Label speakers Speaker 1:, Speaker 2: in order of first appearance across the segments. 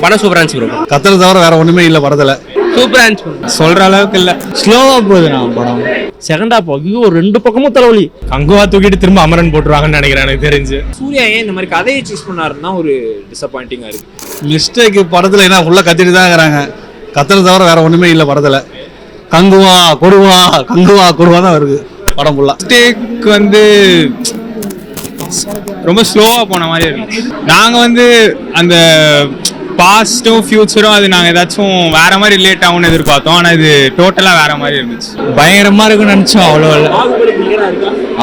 Speaker 1: படம் சூப்பரா இருந்துச்சு ப்ரோ.
Speaker 2: கத்தலை தவிர வேற ஒண்ணுமே இல்ல படத்துல.
Speaker 1: சூப்பரா இருந்துச்சு
Speaker 2: சொல்ற அளவுக்கு இல்ல, ஸ்லோவா போகுது நான் படம்.
Speaker 3: செகண்ட் ஹாஃப் ஐயோ ரெண்டு பக்கமும் தலைவலி.
Speaker 4: கங்குவா தூக்கிட்டு திரும்ப அமரன் போட்டுருவாங்கன்னு நினைக்கிறேன் எனக்கு தெரிஞ்சு.
Speaker 5: சூர்யா ஏன் இந்த மாதிரி கதையை சூஸ் பண்ணாருன்னா ஒரு டிசப்பாயிண்டிங்கா இருக்கு.
Speaker 2: மிஸ்டேக் படத்துல என்ன உள்ள கத்திட்டு தான் இருக்கிறாங்க. கத்தலை தவிர வேற ஒண்ணுமே இல்ல படத்துல. கங்குவா கொடுவா கங்குவா கொடுவா தான் வருது படம் ஃபுல்லா.
Speaker 4: மிஸ்டேக் வந்து ரொம்ப ஸ்லோவா போன மாதிரி இருந்துச்சு. நாங்க அந்த பாஸ்டும் ஃபியூச்சரும் அது நாங்கள் ஏதாச்சும் வேற மாதிரி ரிலேட் ஆகும்னு எதிர்பார்த்தோம். ஆனால் இது டோட்டலாக வேற மாதிரி இருந்துச்சு. பயங்கரமா இருக்குன்னு நினச்சோம்.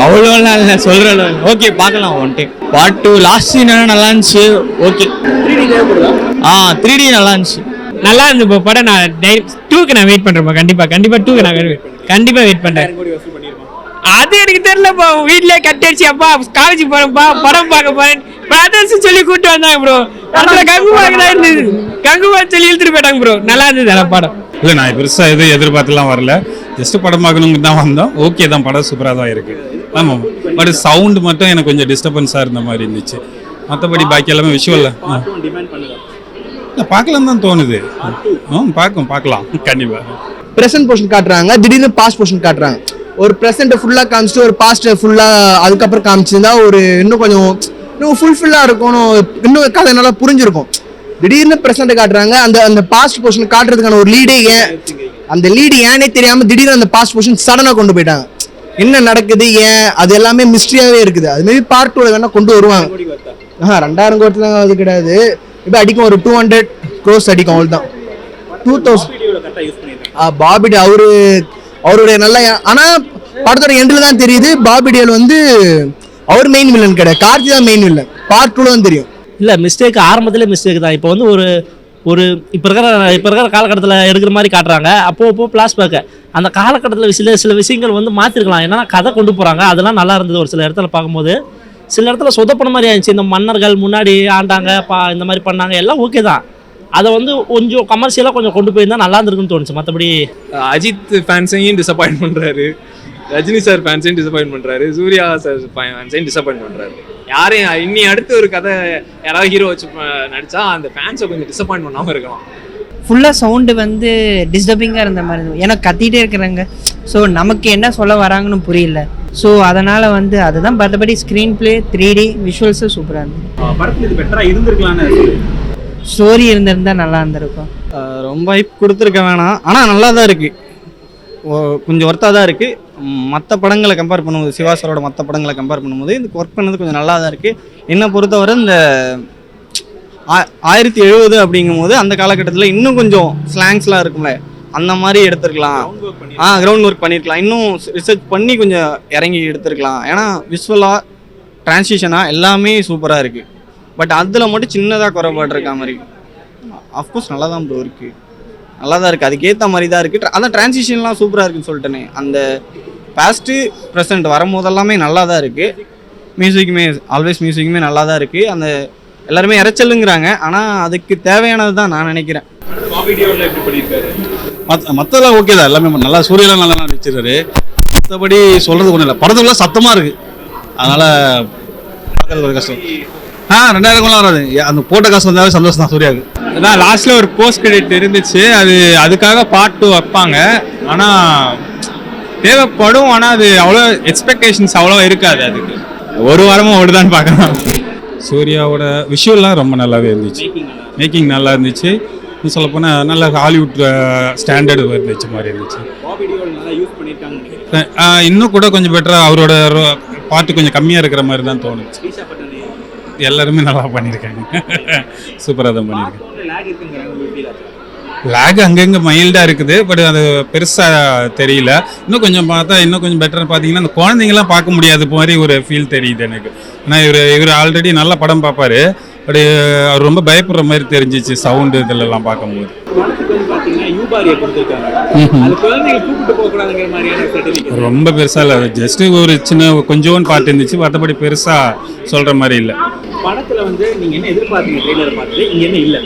Speaker 4: அவ்வளோலாம் இல்லை சொல்கிற ஓகே பார்க்கலாம் one time. Part 2 last scene நல்லா இருந்துச்சு. ஓகே 3D நல்லா இருந்துச்சு.
Speaker 3: நல்லா இருந்து இப்போ படம். நான் 2க்கு நான் வெயிட் பண்றேன். கண்டிப்பா 2க்கு நான் கண்டிப்பா வெயிட் பண்றேன். அது எனக்கு தெரியலப்பா. வீட்லயே கட்டடிச்சு அப்பா காலேஜ் போறேன்ப்பா படம் பார்க்க போறேன் சொல்லி கூப்பிட்டு வந்தாங்க ப்ரோ. அதுல கங்குவாக்கு தான் இருந்தது. கங்குவா சொல்லி இழுத்துட்டு போயிட்டாங்க ப்ரோ. நல்லா இருந்தது அந்த படம்.
Speaker 4: இல்லை நான் பெருசாக எதுவும் எதிர்பார்த்துலாம் வரல. ஜஸ்ட் படம் பார்க்கணுங்க தான் வந்தோம். ஓகே தான், படம் சூப்பராக தான் இருக்கு. ஆமாம், பட் சவுண்டு மட்டும் எனக்கு கொஞ்சம் டிஸ்டர்பன்ஸாக இருந்த மாதிரி இருந்துச்சு. மற்றபடி பாக்கி எல்லாமே விஷுவல் இல்லை பார்க்கலாம் தான் தோணுது. பார்க்கலாம் கண்டிப்பாக.
Speaker 6: ப்ரெசென்ட் போர்ஷன் காட்டுறாங்க, திடீர்னு பாஸ்ட் போர்ஷன் காட்டுறாங்க. ஒரு ப்ரெசென்ட் ஃபுல்லாக காமிச்சிட்டு ஒரு பாஸ்ட் ஃபுல்லாக அதுக்கப்புறம் காமிச்சிருந்தா ஒரு இன்னும் கொஞ்சம் இன்னும் ஃபுல்ஃபில்லாக இருக்கணும். இன்னும் கதை நல்லா புரிஞ்சிருக்கும். திடீர்னு ப்ரெசென்ட் காட்டுறாங்க. அந்த பாஸ்ட் போர்ஷன் காட்டுறதுக்கான ஒரு லீடே ஏன், அந்த லீடு ஏனே தெரியாமல் திடீர்னு அந்த பாஸ்ட் போர்ஷன் சடனாக கொண்டு போயிட்டாங்க. என்ன நடக்குது ஏன் அது எல்லாமே மிஸ்ட்ரியாகவே இருக்குது. அது மேபி பார்ட் 2 வேணா கொண்டு வருவாங்க. 2000 கோடிலாம் அது கிடையாது. இப்போ அடிக்கும் ஒரு 200 crores அடிக்கும். அவள் தான் 2000. பாபி அவருடைய நல்ல. ஆனா படத்தோட எண்ட்ல தான் தெரியுது பாபி டியோல் அவர் மெயின் வில்லன் கிடையாது, கார்த்தி தான் மெயின் வில்லன். பார்ட் 2 தான் தெரியும்.
Speaker 3: இல்ல மிஸ்டேக் ஆரம்பத்திலே மிஸ்டேக் தான். இப்போ ஒரு இப்போ இருக்கிற காலகட்டத்தில் எடுக்கிற மாதிரி காட்டுறாங்க. அப்போ பிளாஸ்பேக் அந்த காலகட்டத்தில் சில விஷயங்கள் மாற்றிருக்கலாம். ஏன்னா கதை கொண்டு போகிறாங்க, அதெல்லாம் நல்லா இருந்தது. ஒரு சில இடத்துல பார்க்கும்போது சில இடத்துல சொதப்பன மாதிரி ஆயிடுச்சு. இந்த மன்னர்கள் முன்னாடி ஆண்டாங்க இந்த மாதிரி பண்ணாங்க, எல்லாம் ஓகே தான். அதை கொஞ்சம் கமர்ஷியலாக கொஞ்சம் கொண்டு போயிருந்தா நல்லா இருந்திருக்குன்னு தோணுச்சு. மற்றபடி
Speaker 5: அஜித் ஃபேன்ஸையும் டிசப்பாயின்ட் பண்றாரு, ரஜினி சார் ஃபேன்ஸையும் டிசப்பாயின்ட் பண்றாரு, சூர்யா சார் ஃபேன்ஸையும் டிசப்பாயின்ட் பண்றாரு. யாரையும் இன்னி அடுத்து ஒரு கதை யாராவது ஹீரோ வச்சு நடிச்சா அந்த ஃபேன்ஸை கொஞ்சம் டிசப்பாயின்ட் பண்ணாமல் இருக்கலாம்.
Speaker 7: ஃபுல்லாக சவுண்டு டிஸ்டர்பிங்காக இருந்த மாதிரி இருக்கும். ஏன்னா கத்திகிட்டே இருக்கிறாங்க. ஸோ நமக்கு என்ன சொல்ல வராங்கன்னு புரியல. ஸோ அதனால் அதுதான். மற்றபடி ஸ்க்ரீன் பிளே 3D விஷுவல்ஸும் சூப்பராக இருந்தது.
Speaker 5: படத்தில் இது பெட்டராக இருந்திருக்கலான்னு
Speaker 7: ஸ்டோரி இருந்திருந்தா நல்லா இருந்திருக்கும்.
Speaker 8: ரொம்ப ஹைப் கொடுத்துருக்க வேணாம், ஆனால் நல்லா தான் இருக்குது. கொஞ்சம் ஒர்த்தாக தான் இருக்குது. மற்ற படங்களை கம்பேர் பண்ணும்போது, சிவா சாரோட மற்ற படங்களை கம்பேர் பண்ணும்போது இதுக்கு ஒர்க் பண்ணது கொஞ்சம் நல்லா தான் இருக்குது. என்னை பொறுத்தவரை இந்த 1070 அப்படிங்கும்போது அந்த காலகட்டத்தில் இன்னும் கொஞ்சம் ஸ்லாங்ஸ்லாம் இருக்கும்ல, அந்த மாதிரி எடுத்துருக்கலாம். கிரவுண்ட் ஒர்க் பண்ணியிருக்கலாம். இன்னும் ரிசர்ச் பண்ணி கொஞ்சம் இறங்கி எடுத்துருக்கலாம். ஏன்னா விஷுவலாக டிரான்சிஷனாக எல்லாமே சூப்பராக இருக்குது. பட் அதில் மட்டும் சின்னதாக குறைபாடு மாதிரி. அஃப்கோர்ஸ் நல்லா தான் ப்ரோ இருக்குது, நல்லா தான் இருக்குது, அதுக்கேற்ற மாதிரி தான் இருக்குது. அதான் டிரான்சிஷன்லாம் சூப்பராக இருக்குன்னு சொல்லிட்டேனே. அந்த பாஸ்ட்டு ப்ரெசென்ட் வரும்போது எல்லாமே நல்லா தான் இருக்குது. மியூசிக்குமே மியூசிக்குமே நல்லா தான் இருக்குது. அந்த எல்லாருமே இறைச்சலுங்கிறாங்க, ஆனால் அதுக்கு தேவையானது தான் நான் நினைக்கிறேன்.
Speaker 2: மற்றெல்லாம் ஓகே தான், எல்லாமே நல்லா. சூரியலாம் நல்லா நடிச்சிருக்காரு. மற்றபடி சொல்கிறது ஒன்றும் இல்லை. படத்துக்குள்ள சத்தமாக இருக்குது, அதனால் பார்க்கறது ஒரு கஷ்டம். 2000 வராது. அந்த போட்ட காசு வந்தாலே சந்தோஷம் தான் சூர்யாவுக்கு.
Speaker 4: அதான் லாஸ்ட்ல ஒரு போஸ்ட் கிரெடிட் இருந்துச்சு, அதுக்காக பார்ட் 2 வைப்பாங்க. ஆனால் தேவைப்படும், ஆனால் அது அவ்வளோ எக்ஸ்பெக்டேஷன்ஸ் அவ்வளோ இருக்காது. அதுக்கு ஒரு வாரமும் ஓடுதான்னு பார்க்கலாம். சூர்யாவோட விஷுவல்லாம் ரொம்ப நல்லாவே இருந்துச்சு. மேக்கிங் நல்லா இருந்துச்சு. சொல்லப்போனால் நல்ல ஹாலிவுட் ஸ்டாண்டர்டு இருந்துச்சு மாதிரி இருந்துச்சு. இன்னும் கூட கொஞ்சம் பெட்டராக அவரோட பார்ட்டு கொஞ்சம் கம்மியாக இருக்கிற மாதிரி தான் தோணுச்சு. எல்லாருமே நல்லா பண்ணியிருக்காங்க, சூப்பராக தான் பண்ணியிருக்காங்க. லேக் அங்கங்கே மைல்டாக இருக்குது, பட் அது பெருசாக தெரியல. இன்னும் கொஞ்சம் பார்த்தா இன்னும் கொஞ்சம் பெட்டராக பார்த்தீங்கன்னா அந்த குழந்தைங்களாம் பார்க்க முடியாது மாதிரி ஒரு ஃபீல் தெரியுது எனக்கு. ஏன்னா இவர் ஆல்ரெடி நல்ல படம் பார்ப்பாரு, பட் அவர் ரொம்ப பயப்படுற மாதிரி தெரிஞ்சிச்சு சவுண்டு இதெல்லாம் பார்க்கும்போது. ரொம்ப பெருசா இல்லை, ஜஸ்ட் ஒரு சின்ன கொஞ்சோன்னு பாட்டு இருந்துச்சு, மற்றபடி பெருசா சொல்ற மாதிரி இல்லை.
Speaker 5: படத்துல நீங்க என்ன எதிர்பார்த்தீங்க? ட்ரெய்லர் பார்த்துட்டு இங்க என்ன இல்லை?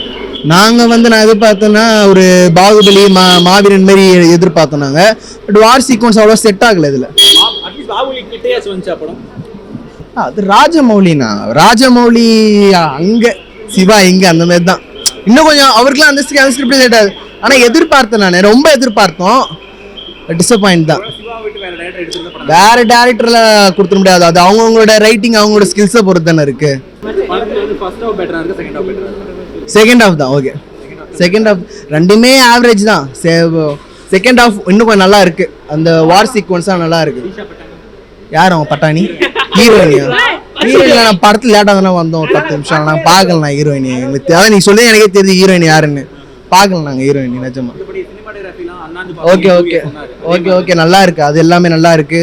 Speaker 6: நாங்க நான் எதிர்பார்த்தோன்னா ஒரு பாகுபலி மாவீரன் மாதிரி எதிர்பார்த்தோம் நாங்க. பட் வார் சீக்வன்ஸ் அவ்வளோ செட் ஆகல இதுல.
Speaker 5: பாகுபலி கிட்டேயாச்சும் வந்துச்சா படம்?
Speaker 6: அது ராஜமௌலினா, ராஜமௌலி அங்க, சிவா இங்க, அந்த மாதிரி தான். இன்னும் கொஞ்சம் அவருக்குலாம் அந்த ஸ்கிரிப்ட் லேட் ஆகுது. ஆனால் எதிர்பார்த்தேன், நான் ரொம்ப எதிர்பார்த்தோம். டிசப்பாயிண்ட் தான். வேற டேரக்டர்ல கொடுத்துட முடியாது, அது அவங்கவுங்களோட ரைட்டிங் அவங்களோட ஸ்கில்ஸை பொறுத்து தானே இருக்கு. செகண்ட் ஹாஃப் தான் ஓகே. செகண்ட் ஹாஃப் ரெண்டுமே ஆவரேஜ் தான். செகண்ட் ஹாஃப் இன்னும் கொஞ்சம் நல்லா இருக்கு, அந்த வார் சீக்வன்ஸாக நல்லா இருக்கு. யார் அவங்க பட்டாணி ஹீரோயினியா? ஹீரோயின் நான் படத்தில் லேட்டாக தானே வந்தோம், 10 நிமிஷம் நான் பார்க்கல. நான் ஹீரோயினி எங்களுக்கு அதான் நீ சொல்லி எனக்கே தெரியுது ஹீரோயின் யாருன்னு. பார்க்கல நாங்கள் ஹீரோயினி நிஜமா. ஓகே ஓகே ஓகே ஓகே நல்லா இருக்கு, அது எல்லாமே நல்லா இருக்கு.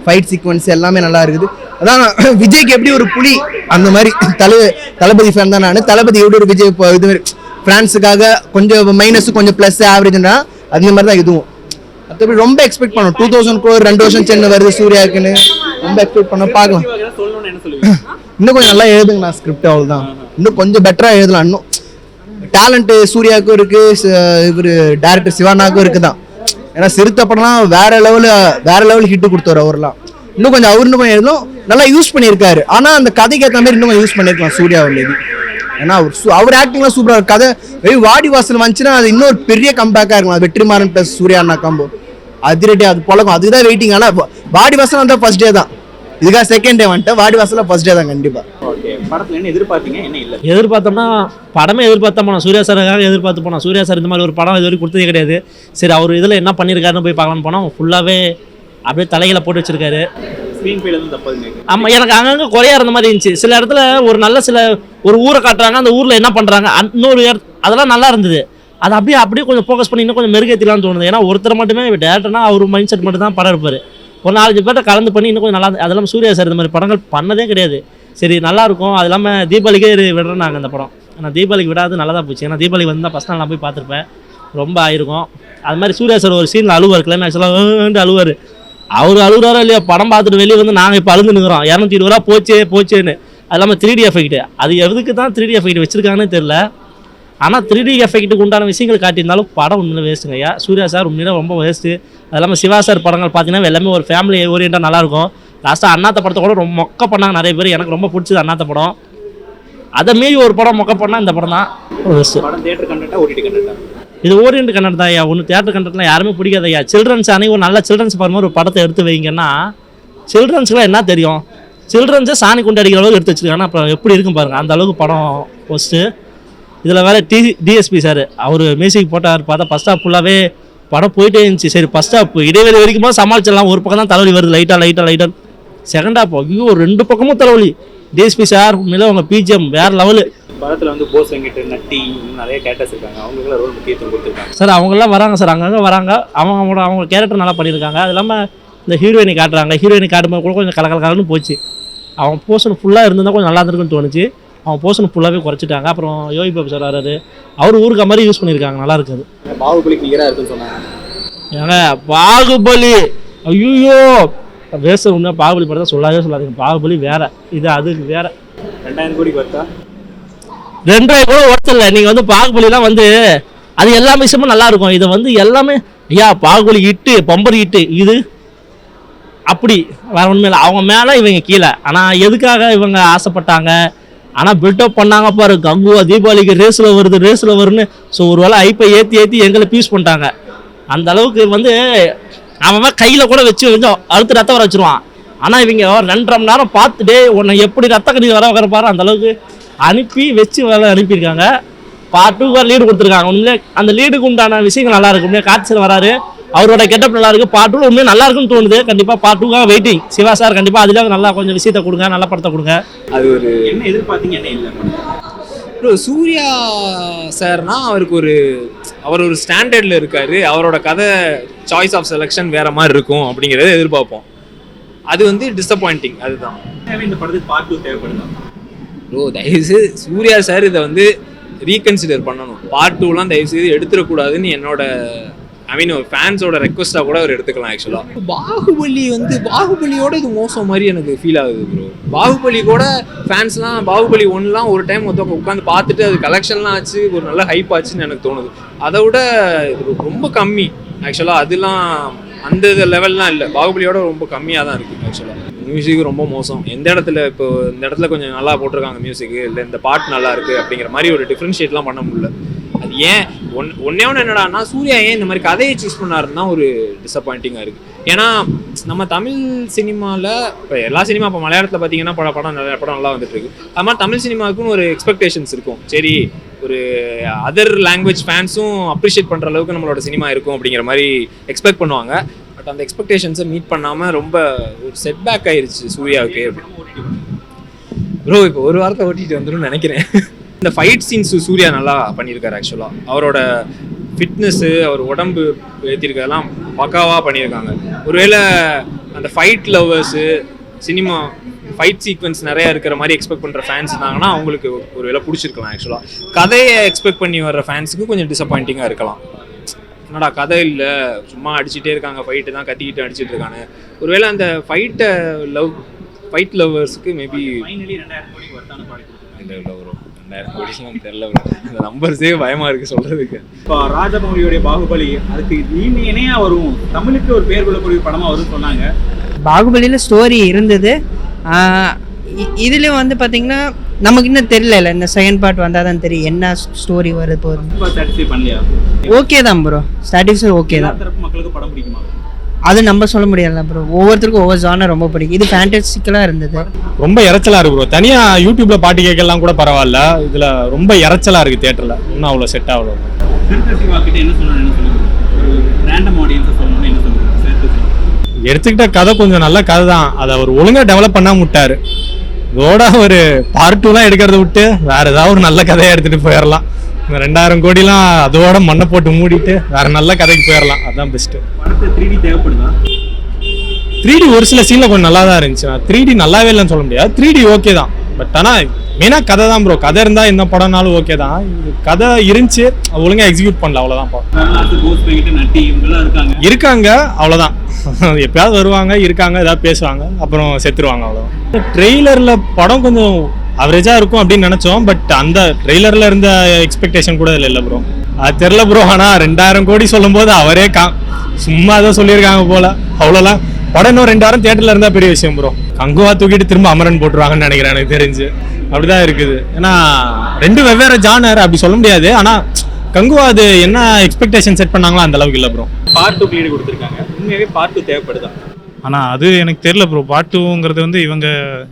Speaker 6: ஃபைட் சீக்வன்ஸ் எல்லாமே நல்லா இருக்குது. அதான் விஜய்க்கு எப்படி ஒரு புலி அந்த மாதிரி தளபதி ஃபேன் தான் நான். தளபதி எப்படி ஒரு விஜய் இப்போ இது மாதிரி ஃப்ரான்ஸுக்காக கொஞ்சம் மைனஸ் கொஞ்சம் ப்ளஸ் ஆவரேஜ்னா அதே மாதிரி தான் இதுவும். மற்றபடி ரொம்ப எக்ஸ்பெக்ட் பண்ணோம். 2000 crore 2 வருஷம் சென்னை வருது சூர்யாவுக்குன்னு ரொம்ப எக்ஸ்பெக்ட் பண்ண பார்க்கலாம். இன்னும் கொஞ்சம் நல்லா எழுதுங்கண்ணா ஸ்கிரிப்ட், அவ்வளோதான். இன்னும் கொஞ்சம் பெட்டராக எழுதலாம். இன்னும் டேலண்ட் சூர்யாவுக்கும் இருக்கு, இவர் டேரக்டர் சிவானாவுக்கும் இருக்குதான். ஏன்னா சிறுத்தை படம்லாம் வேற லெவல் ஹிட் கொடுத்தாரு அவர்லாம். இன்னும் கொஞ்சம் எழுதும் நல்லா யூஸ் பண்ணியிருக்காரு. ஆனால் அந்த கதைக்கு ஏற்ற மாதிரி இன்னும் கொஞ்சம் யூஸ் பண்ணியிருக்கலாம் சூர்யாவை மேபி. ஏன்னா அவர் ஆக்டிங்லாம் சூப்பராக கதை வாடி வாசல் வந்துச்சுன்னா அது இன்னொரு பெரிய கம்பேக்காக இருக்கலாம். வெற்றிமாறன் ப்ளஸ் சூர்யா அண்ணா காம்போ அதிரடி அது பழக்கம், அதுதான் வெயிட்டிங். ஆனால் வாடி வாசல் வந்தால் ஃபர்ஸ்ட் டே தான், இதுக்காக செகண்ட் டே வந்துட்டு வாடி வாசலில் ஃபர்ஸ்ட் டே தான் கண்டிப்பாக.
Speaker 3: எதிர்பார்த்தோம்னா படமே எதிர்பார்த்தோம். சூர்யா சாருக்காக எதிர்பார்த்து போனோம். சூர்யா சார் இந்த மாதிரி ஒரு படம் இது வரைக்கும் கொடுத்ததே கிடையாது. சரி அவர் இதில் என்ன பண்ணியிருக்காருன்னு போய் பார்க்கலான்னு போனோம். ஃபுல்லாகவே அப்படியே தலைகளை போட்டு வச்சிருக்காரு. ஆமாம், எனக்கு அங்கங்கே குறையா இருந்த மாதிரி இருந்துச்சு. சில இடத்துல ஒரு ஊரை காட்டுறாங்க, அந்த ஊரில் என்ன பண்ணுறாங்க இன்னொரு அதெல்லாம் நல்லா இருந்தது. அதை அப்படியே கொஞ்சம் ஃபோக்கஸ் பண்ணி இன்னும் கொஞ்சம் மெருகேற்றலாம்னு தோணுது. ஏன்னா ஒருத்தர் மட்டுமே டேரக்டர்னா அவர் மைண்ட் செட் மட்டும் தான் படம் இருப்பார். ஒரு 4-5 பேர்ட்ட கலந்து பண்ணி இன்னும் கொஞ்சம் நல்லா. அதெல்லாம் சூர்யா சார் இந்த மாதிரி படங்கள் பண்ணதே கிடையாது. சரி நல்லாயிருக்கும். அது இல்லாமல் தீபாவளிக்கே விடுறோம் நாங்கள் அந்த படம். ஆனால் தீபாவளிக்கு விடாது நல்லா தான் போச்சு. ஏன்னா தீபாவளிக்கு வந்தால் ஃபஸ்ட் நாள் நான் போய் பார்த்துருப்பேன், ரொம்ப ஆயிருக்கும். அது மாதிரி சூர்யா சார் ஒரு சீனில் அழுவார், கிளைமேக்ஸ் எல்லாம் அழுவார். அவர் அழுகுறாரோ இல்லையா, படம் பார்த்துட்டு வெளியே வந்து நாங்கள் இப்போ அழுந்து நிற்கிறோம். 220 ரூபா போச்சேன்னு. அது இல்லாமல் 3D எஃபெக்ட், அது எதுக்கு தான் 3D எஃபெக்ட் வச்சிருக்காங்கன்னு தெரியல. ஆனால் 3D எஃபெக்ட்டுக்கு உண்டான விஷயங்கள் காட்டியிருந்தாலும் படம் உண்மையில வேஸ்ட்டுங்க. ஐயா சூர்யா சார் உண்மையில ரொம்ப வேஸ்ட்டு. அது இல்லாமல் சிவா சார் படங்கள் பார்த்தீங்கன்னா எல்லாமே ஒரு ஃபேமிலி ஓரியண்டாக நல்லாயிருக்கும். லாஸ்ட்டாக அண்ணாத்த படத்தை கூட ரொம்ப மொக்க பண்ணாங்க நிறைய பேர். எனக்கு ரொம்ப பிடிச்சது அண்ணாத்த படம். அதை மீறி ஒரு படம் மொக்க பண்ணால் இந்த படம் தான் இது ஓரியன்ட் கண்டென்ட் தான் ஐயா. ஒன்று தியேட்டர் கண்டென்ட்லாம் யாருமே பிடிக்காது ஐயா. சில்ட்ரன்ஸ் அன்னைக்கு ஒரு நல்ல சில்ட்ரன்ஸ் படம் ஒரு படத்தை எடுத்து வைங்கன்னா சில்ட்ரன்ஸ்க்குலாம் என்ன தெரியும்? சில்ட்ரன்ஸை சாணி கொண்டு அடிக்கிற அளவுக்கு எடுத்து வச்சுருக்காங்கன்னா அப்புறம் எப்படி இருக்கும் பாருங்கள். அந்த அளவுக்கு படம் ஃபஸ்ட்டு. இதில் வேறு டிஎஸ்பி சார் அவர் மியூசிக் போட்டார். பார்த்தா ஃபஸ்ட் ஹாஃப் ஃபுல்லாகவே படம் போயிட்டே இருந்துச்சு. சரி ஃபஸ்ட் ஹாஃப் இடைவெளி வரைக்கும் போது சமாளிச்சிடலாம். ஒரு பக்கம் தான் தலைவலி வருது லைட்டாக. செகண்ட் ஹாஃப் ஐயோ 2 பக்கமும் தலைவலி. டிஎஸ்பி சார் உண்மையில அவங்க பிஜிஎம் வேறு லெவலு.
Speaker 9: படத்தில் வந்து போஸ் வெங்கட், நட்டி நிறைய கேரக்டர்ஸ் இருக்காங்க. அவங்களுக்குலாம் ரோல் முக்கியத்துவம் கொடுத்துருக்காங்க
Speaker 3: சார். அவங்கெல்லாம் வராங்க சார், அங்கங்கே வராங்க. அவங்க கேரக்டர் நல்லா பண்ணியிருக்காங்க. அது இல்லாமல் இந்த ஹீரோயினி காட்டுறாங்க. ஹீரோயினி காட்டும்போது கூட கொஞ்சம் கலகலன்னு போச்சு. அவன் போர்ஷன் ஃபுல்லாக இருந்திருந்தால் கொஞ்சம் நல்லா இருந்திருக்குன்னு தோணுச்சு. அவன் போர்ஷன் ஃபுல்லாகவே குறைச்சிட்டாங்க. அப்புறம் யோகி பாபு சார் வராரு, அவர் ஊருக்கு மாதிரி யூஸ் பண்ணியிருக்காங்க, நல்லா இருக்குது.
Speaker 9: பாகுபலி கிளியராக இருக்குன்னு சொன்னாங்க.
Speaker 3: ஏங்க பாகுபலி ஐயோ வேஸ்ட். உண்மையாக பாகுபலி படத்தை சொல்லாதீங்க. பாகுபலி வேற, இது அது வேற.
Speaker 9: 2000 கோடிக்கு வருதா?
Speaker 3: 2000 கூட ஒருத்தல. நீங்கள் வந்து பாகுபலிலாம் வந்து அது எல்லா விஷயமும் நல்லா இருக்கும். இது வந்து எல்லாமே ஐயா பாகுபலி ஹிட்டு, பம்பர் ஹிட்டு. இது அப்படி வேற உண்மையில அவங்க மேலே இவங்க கீழே. ஆனால் எதுக்காக இவங்க ஆசைப்பட்டாங்க? ஆனால் பில்டப் பண்ணாங்க பாரு. கங்குவா தீபாவளிக்கு ரேஸில் வருதுன்னு. ஸோ ஒரு வேளை ஐப்பை ஏற்றி எங்களை பீஸ் பண்ணிட்டாங்க. அந்த அளவுக்கு வந்து அவன் கையில் கூட வச்சு கொஞ்சம் அழுத்து ரத்தம் வர வச்சுருவான். ஆனால் இவங்க 2.5 மணி நேரம் பார்த்துட்டே உன்னை எப்படி ரத்த கண்ணி வர பாரு அந்த அளவுக்கு அனுப்பி வச்சு வேலை அனுப்பியிருக்காங்க. பார்ட் 2 லீடு கொடுத்துருக்காங்க. உண்மையிலே அந்த லீடுக்கு உண்டான விஷயங்கள் நல்லா இருக்கு. உண்மையாக காட்சியில் வராரு, அவரோட கெட்டப் நல்லா இருக்குது. பார்ட் 2 உண்மையாக நல்லா இருக்குன்னு தோணுது. கண்டிப்பாக பார்ட் 2க்காக வெயிட்டிங். சிவா சார் கண்டிப்பாக அதில் நல்லா கொஞ்சம் விஷயத்தை கொடுங்க, நல்ல படத்தை கொடுங்க.
Speaker 9: அது ஒரு என்ன எதிர்பார்த்தீங்க என்ன இல்லை
Speaker 5: ப்ரோ? சூர்யா சார்னா அவர் ஒரு ஸ்டாண்டர்டில் இருக்கார். அவரோட கதை சாய்ஸ் ஆஃப் செலெக்ஷன் வேறு மாதிரி இருக்கும் அப்படிங்கிறத எதிர்பார்ப்போம். அது வந்து டிசப்பாயிண்டிங். அதுதான்
Speaker 9: இந்த படத்துக்கு பார்ட் 2 தேவைப்படுதா
Speaker 5: ப்ரோ? தயவுசெய்து சூர்யா சார் இதை வந்து ரீகன்சிடர் பண்ணணும். பார்ட் 2லாம் தயவுசெய்து எடுத்துடக்கூடாதுன்னு என்னோட ஒரு ஃபேன்ஸோட ரெக்வஸ்ட்டாக கூட அவர் எடுத்துக்கலாம். ஆக்சுவலாக பாகுபலியோட இது மோசம் மாதிரி எனக்கு ஃபீல் ஆகுது ப்ரோ. பாகுபலி கூட ஃபேன்ஸ்லாம் பாகுபலி 1லாம் ஒரு டைம் உட்காந்து பார்த்துட்டு அது கலெக்ஷன்லாம் ஆச்சு, ஒரு நல்ல ஹைப் ஆச்சுன்னு எனக்கு தோணுது. அதை விட ரொம்ப கம்மி ஆக்சுவலாக. அதெல்லாம் அந்த லெவல்லாம் இல்லை, பாகுபலியோட ரொம்ப கம்மியாக தான் இருக்குது ஆக்சுவலாக. மியூசிக் ரொம்ப மோசம். எந்த இடத்துல இப்போ இந்த இடத்துல கொஞ்சம் நல்லா போட்டிருக்காங்க மியூசிக், இல்லை இந்த பாட்டு நல்லா இருக்குது அப்படிங்கிற மாதிரி ஒரு டிஃப்ரென்ஷியேட்லாம் பண்ண முடியல. அது ஏன் ஒன்னே ஒன்று என்னடான்னா, சூர்யா ஏன் இந்த மாதிரி கதையை சூஸ் பண்ணாருன்னா ஒரு டிசப்பாயிண்டிங்காக இருக்குது. ஏன்னா நம்ம தமிழ் சினிமாவில் இப்போ எல்லா சினிமா இப்போ மலையாளத்தில் பார்த்தீங்கன்னா படம் நிறைய படம் நல்லா வந்துட்டு இருக்கு. அது மாதிரி தமிழ் சினிமாவுக்குன்னு ஒரு எக்ஸ்பெக்டேஷன்ஸ் இருக்கும். சரி, ஒரு அதர் லாங்குவேஜ் ஃபேன்ஸும் அப்ரிஷியேட் பண்ணுற அளவுக்கு நம்மளோட சினிமா இருக்கும் அப்படிங்கிற மாதிரி எக்ஸ்பெக்ட் பண்ணுவாங்க. பட் அந்த எக்ஸ்பெக்டேஷன்ஸை மீட் பண்ணாமல் ரொம்ப ஒரு செட்பேக் ஆயிடுச்சு சூர்யாவுக்கு. ப்ரோ இப்போ ஒரு வாரத்தை ஓட்டிட்டு வந்துடும் நினைக்கிறேன். இந்த ஃபைட் சீன்ஸ் சூர்யா நல்லா பண்ணியிருக்காரு. ஆக்சுவலாக அவரோட ஃபிட்னஸ்ஸு, அவர் உடம்பு ஏற்றிருக்கெல்லாம் பக்காவாக பண்ணியிருக்காங்க. ஒருவேளை அந்த fight lovers, cinema fight sequence நிறையா இருக்கிற மாதிரி எக்ஸ்பெக்ட் பண்ணுற ஃபேன்ஸ் இருந்தாங்கன்னா அவங்களுக்கு ஒரு வேளை பிடிச்சிருக்கலாம். ஆக்சுவலாக கதையை எக்ஸ்பெக்ட் பண்ணி வர்ற ஃபேன்ஸுக்கு கொஞ்சம் டிசப்பாயிண்டிங்காக இருக்கலாம். என்னடா கதை இல்லை, சும்மா அடிச்சுட்டே இருக்காங்க, ஃபைட்டு தான் கத்திக்கிட்டு அடிச்சுட்டு இருக்காங்க. ஒருவேளை அந்த ஃபைட் லவ்வர்ஸுக்கு மேபி
Speaker 9: ஃபைனலி 2000 கோடிக்கு வர்த்தான ப்ராடக்ட்
Speaker 5: இல்லை ஒரு 2000 கோடிலாம் தெரியல. அந்த நம்பர்ஸே பயமாக இருக்குது சொல்கிறதுக்கு.
Speaker 9: இப்போ ராஜமௌலியோடைய பாகுபலி அதுக்கு இணையாக வரும், தமிழுக்கு ஒரு பேர் கொள்ளக்கூடிய படமாக வரும்னு சொன்னாங்க.
Speaker 7: பாகுபலியில் ஸ்டோரி இருந்தது. இதுலேயும் வந்து பார்த்தீங்கன்னா நமக்கு இன்னும் தெரியல, இந்த செகண்ட் பார்ட் வந்தால் தான் தெரியும் என்ன ஸ்டோரி வருது போகிறது.
Speaker 9: சாட்டிஸ்ஃபை பண்ணலையா?
Speaker 7: ஓகே தான் ப்ரோ, சாட்டிஸ்ஃபை ஓகே தான்.
Speaker 9: தரப்பு மக்களுக்கு படம் பிடிக்குமா?
Speaker 7: அது நம்ம சொல்ல முடியல ப்ரோ, ஒவ்வொருத்தருக்கும் ஒவ்வொரு ஜானர் ரொம்ப பிடிக்கும். இது ஃபேண்டசிக்கலாக இருந்தது.
Speaker 4: ரொம்ப இறைச்சலாக இருக்கு ப்ரோ. தனியாக யூடியூப்ல பாட்டு கேட்கலாம் கூட பரவாயில்ல, இதில் ரொம்ப இறைச்சலாக இருக்குது தியேட்டரில். இன்னும் அவ்வளோ செட் ஆகல.
Speaker 9: சிறுத்தை கிட்ட என்ன சொல்லுங்க, ஒரு ரேண்டம் ஆடியன்ஸை சொல்லணும்னு என்ன சொல்லுங்க?
Speaker 4: எடுத்துக்கிட்ட கதை கொஞ்சம் நல்ல கதை தான், அதை அவர் ஒழுங்காக டெவலப் பண்ணாம விட்டாரு. இதோட ஒரு பார்ட் 2லாம் எடுக்கிறத விட்டு வேற ஏதாவது ஒரு நல்ல கதையை எடுத்துகிட்டு போயிடலாம். இந்த 2000 கோடிலாம் அதோட மண்ணை போட்டு மூடிட்டு வேற நல்ல கதைக்கு போயிடலாம். அதுதான் பெஸ்ட்டு.
Speaker 9: படத்தை 3D தேவைப்படுதா?
Speaker 4: 3D ஒரு சில சீனில் கொஞ்சம் நல்லா தான் இருந்துச்சு. 3D நல்லாவே இல்லைன்னு சொல்ல முடியாது, 3D ஓகே தான். பட் ஆனால் மெயினாக கதை தான் ப்ரோ. கதை இருந்தால் எந்த படம்னாலும் ஓகே தான். கதை இருந்துச்சு, ஒழுங்காக எக்ஸிக்யூட் பண்ணல, அவ்வளோதான். இருக்காங்க அவ்வளோதான். எப்பயாவது வருவாங்க, இருக்காங்க, ஏதாவது பேசுவாங்க, அப்புறம் செத்துருவாங்க, அவ்வளோதான். ட்ரெய்லரில் படம் கொஞ்சம் அவரேஜாக இருக்கும் அப்படின்னு நினச்சோம். பட் அந்த ட்ரெய்லரில் இருந்த எக்ஸ்பெக்டேஷன் கூட இல்லை ப்ரோ. அது தெரில ப்ரோ. ஆனால் 2000 கோடி சொல்லும் போது அவரே சும்மா தான் சொல்லியிருக்காங்க போல, அவ்வளோலாம். படம் இன்னும் 2000 தியேட்டரில் இருந்தால் பெரிய விஷயம் ப்ரோ. கங்குவா தூக்கிட்டு திரும்ப அமரன் போட்டுருவாங்கன்னு நினைக்கிறேன், எனக்கு தெரிஞ்சு அப்படிதான் இருக்குது. ஏன்னா 2 வெவ்வேறு ஜானர் அப்படி சொல்ல முடியாது. ஆனால் கங்குவா அது என்ன எக்ஸ்பெக்டேஷன் செட் பண்ணாங்களோ அந்த அளவுக்கு இல்லை ப்ரோ.
Speaker 9: பார்ட் 2 கிளியர் கொடுத்துருக்காங்க. உண்மையாகவே பார்ட் 2 தேவைப்படுதா?
Speaker 10: ஆனால் அது எனக்கு தெரியல ப்ரோ. பார்ட் 2ங்கிறது வந்து இவங்க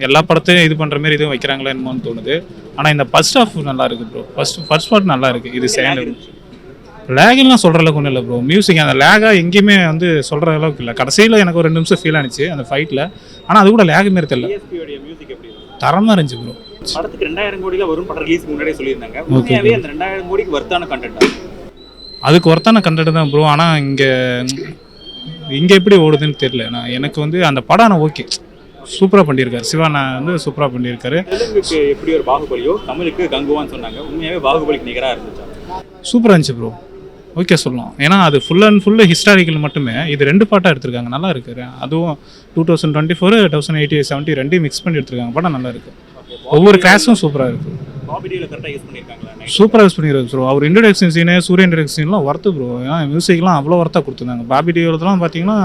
Speaker 10: எல்லா படத்தையும் இது பண்ணுற மாதிரி எதுவும் வைக்கிறாங்களா என்னமோன்னு தோணுது. ஆனால் இந்த ஃபர்ஸ்ட் ஹாஃப் நல்லா இருக்குது ப்ரோ. ஃபர்ஸ்ட் பார்ட் நல்லா இருக்குது. இது செகண்ட் லேகெல்லாம் சொல்கிற அளவுக்கு ஒன்றும் இல்லை ப்ரோ. மியூசிக் அந்த லேகாக எங்கேயுமே வந்து சொல்கிற அளவுக்கு இல்லை. கடைசியில் எனக்கு ஒரு 2 நிமிஷம் ஃபீல் ஆனிச்சு அந்த ஃபைட்டில். ஆனால் அது கூட லேக் மாரி தெரியல, தரமாக இருந்துச்சு ப்ரோ.
Speaker 9: படத்துக்கு 2000 கோடியில் வரும் படம் ரிலீஸ்க்கு முன்னாடியே சொல்லியிருந்தாங்க. உண்மையாகவே அந்த 2000 கோடிக்கு வர்த்தான கண்டென்ட்?
Speaker 10: அதுக்கு ஒர்த்தான கண்டென்ட் தான் ப்ரோ. ஆனால் இங்கே எப்படி ஓடுதுன்னு தெரியல. எனக்கு வந்து அந்த படம் ஆனால் ஓகே, சூப்பராக பண்ணியிருக்காரு. சிவா வந்து சூப்பராக பண்ணியிருக்காரு.
Speaker 9: தெலுங்குக்கு எப்படி ஒரு பாகுபலியோ தமிழுக்கு கங்குவான்னு சொன்னாங்க. உண்மையாகவே பாகுபலிக்கு நிகராக இருந்துச்சா?
Speaker 10: சூப்பராக இருந்துச்சு ப்ரோ. ஓகே சொல்லலாம். ஏன்னா அது ஃபுல் அண்ட் ஃபுல்லு ஹிஸ்டாரிக்கல் மட்டுமே. இது 2 பார்ட்டாக எடுத்திருக்காங்க, நல்லா இருக்குது. அதுவும் 2024, 2070 2 மிக்ஸ் பண்ணி எடுத்திருக்காங்க. படம் நல்லா இருக்குது. ஒவ்வொரு கிளாஸும் சூப்பராக இருக்குது. சூப்பராக யூஸ் பண்ணிடுறாரு ப்ரோ. அவர் இன்ட்ரடக்ஷன் சீனு, சூரிய இன்ட்ரடக்ஷன் சீன்லாம் ஒர்த்து ப்ரோ. ஏன்னா மியூசிக்லாம் அவ்வளோ ஒர்த்தாக கொடுத்துருந்தாங்க. பாபி டியோலாம் பார்த்தீங்கன்னா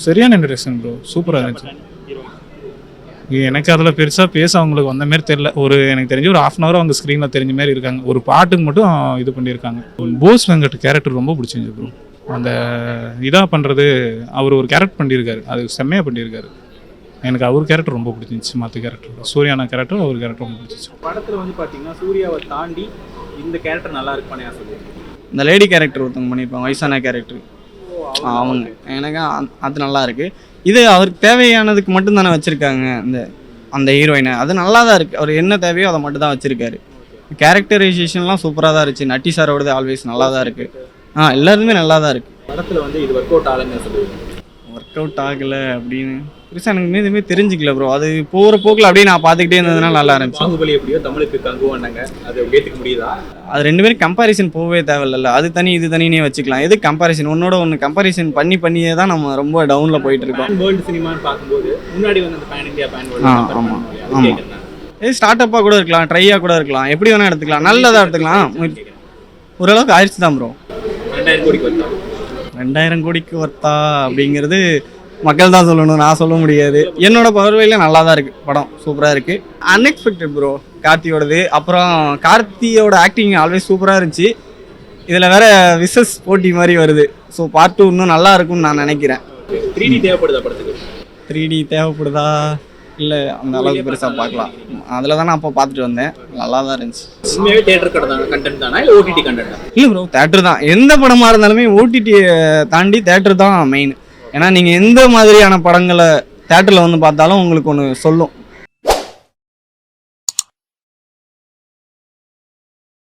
Speaker 10: சரியான இன்ட்ரடக்ஷன் ப்ரோ, சூப்பராக இருந்துச்சு. எனக்கு அதில் பெருசாக பேச அவங்களுக்கு வந்த மாதிரி தெரில. எனக்கு தெரிஞ்சு ஒரு 1/2 hour அவங்க ஸ்க்ரீனில் தெரிஞ்ச மாதிரி இருக்காங்க. ஒரு பாட்டுக்கு மட்டும் இது பண்ணியிருக்காங்க. போஸ் வெங்கட் கேரக்டர் ரொம்ப பிடிச்சிருந்துச்சு ப்ரோ. அந்த இதாக பண்ணுறது, அவர் ஒரு கேரக்டர் பண்ணியிருக்காரு, அது செம்மையாக பண்ணியிருக்காரு. எனக்கு அவர் கேரக்டர் ரொம்ப பிடிச்சிருந்துச்சு. மற்ற கேரக்டர் சூர்யானா கேரக்டர் அவர் கேரக்டர் ரொம்ப பிடிச்சிச்சு.
Speaker 9: படத்தில் வந்து பார்த்தீங்கன்னா சூர்யாவை தாண்டி இந்த கேரக்டர் நல்லா இருக்குன்னு சொல்லுவேன்.
Speaker 8: இந்த லேடி கேரக்டர் ஒருத்தவங்க பண்ணியிருப்பாங்க, வயசான கேரக்டர், அவங்க எனக்கு அது நல்லா இருக்குது. இது அவருக்கு தேவையானதுக்கு மட்டும்தானே வச்சுருக்காங்க அந்த ஹீரோயினை. அது நல்லா தான் இருக்குது. அவர் என்ன தேவையோ அதை மட்டும் தான் வச்சுருக்காரு. கேரக்டரைசேஷன்லாம் சூப்பராக தான் இருந்துச்சு. நட்டி சாரோடது ஆல்வேஸ் நல்லா தான் இருக்குது. எல்லாருமே நல்லா தான் இருக்குது.
Speaker 9: படத்தில் வந்து இது ஒர்க் அவுட் ஆகலைன்னு சொல்லுவேன்.
Speaker 8: ஒர்க் அவுட் ஆகலை அப்படின்னு பெருசாக எனக்கு எதுவுமே தெரிஞ்சிக்கல ப்ரோ. அது போகிற போக்கில் அப்படியே நான் பார்த்துக்கிட்டே இருந்ததுனால நல்லா இருந்துச்சு.
Speaker 9: பாகுபலி எப்படியோ தமிழுக்கு கங்குவானாங்க, அது ஏற்றுக்க முடியுதா?
Speaker 8: அது 2 பேரும் கம்பேரிசன் போகவே தேவையில்ல. அது தனி இது தனினே வச்சுக்கலாம். எது கம்பேரிசன் ஒன்னோட ஒன்று கம்பேரிசன் பண்ணியே தான் நம்ம ரொம்ப டவுனில் போயிட்டு இருக்கோம்.
Speaker 9: வேர்ல்டு சினிமான்னு பார்க்கும்போது முன்னாடி வந்து அந்த பேன் இந்தியா பேன் வேர்ல்டு.
Speaker 8: ஆமாம் ஆமாம். இது ஸ்டார்ட் அப்பாக கூட இருக்கலாம், ட்ரையாக கூட இருக்கலாம், எப்படி வேணால் எடுத்துக்கலாம், நல்லதாக எடுத்துக்கலாம். ஓரளவுக்கு ஆயிடுச்சு தான் ப்ரோ.
Speaker 9: 2000 கோடிக்கு வந்தா
Speaker 8: 2000 கோடிக்கு வர்த்தா அப்படிங்கிறது மக்கள் தான் சொல்லணும், நான் சொல்ல முடியாது. என்னோட பார்வையில் நல்லா தான் இருக்குது படம், சூப்பராக இருக்குது. அன்எக்ஸ்பெக்டட் ப்ரோ கார்த்தியோடது. அப்புறம் கார்த்தியோட ஆக்டிங் ஆல்வேஸ் சூப்பராக இருந்துச்சு. இதில் வேற விசஸ் போட்டி மாதிரி வருது. ஸோ பார்ட் 2 இன்னும் நல்லா இருக்கும்னு நான் நினைக்கிறேன்.
Speaker 9: 3D தேவைப்படுதா படத்துக்கு?
Speaker 8: 3D தேவைப்படுதா இல்லை, அந்த அளவுக்கு பெருசாக பார்க்கலாம். அதில் தான் நான் அப்போ பார்த்துட்டு வந்தேன், நல்லா தான் இருந்துச்சு.
Speaker 9: உண்மையாகவே தேட்டர் கண்டென்ட் தானா இல்லை ஓடிடி கண்டென்ட்?
Speaker 8: இல்லை ப்ரோ, தேட்டர் தான். எந்த படமாக இருந்தாலுமே ஓடிடியை தாண்டி தேட்டர் தான் மெயின். ஏன்னா நீங்கள் எந்த மாதிரியான படங்களை தேட்டரில் வந்து பார்த்தாலும் உங்களுக்கு ஒன்று சொல்லும்.